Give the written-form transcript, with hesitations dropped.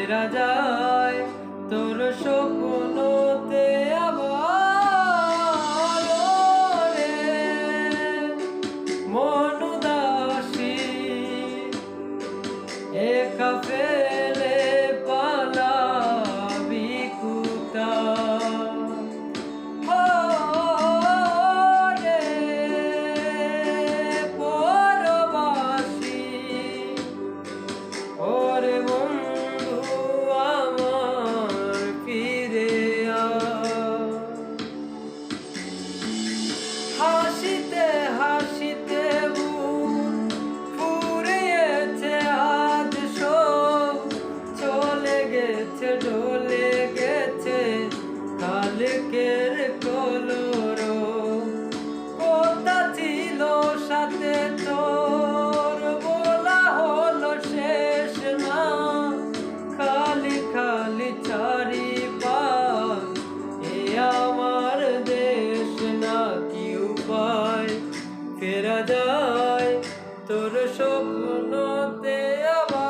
ফেরা যায় তোর স্বপ্নতে আবার রে মন উদাসী একা ফেলে পালাবি কোথায় রে পরবাসী ওরে বন্ধু আমার ফিরে হাসিতে হাসিতে বুক ফুরিয়েছে আজ সব চলে গেছে ডলে গেছে কালকের কলর কথা ছিল সাথে তোর বলা হলো শেষ না খালি খালি চারি পাশ এ আমার দেশ না কি উপায় ফেরা যায় তোর স্বপ্নতে আবার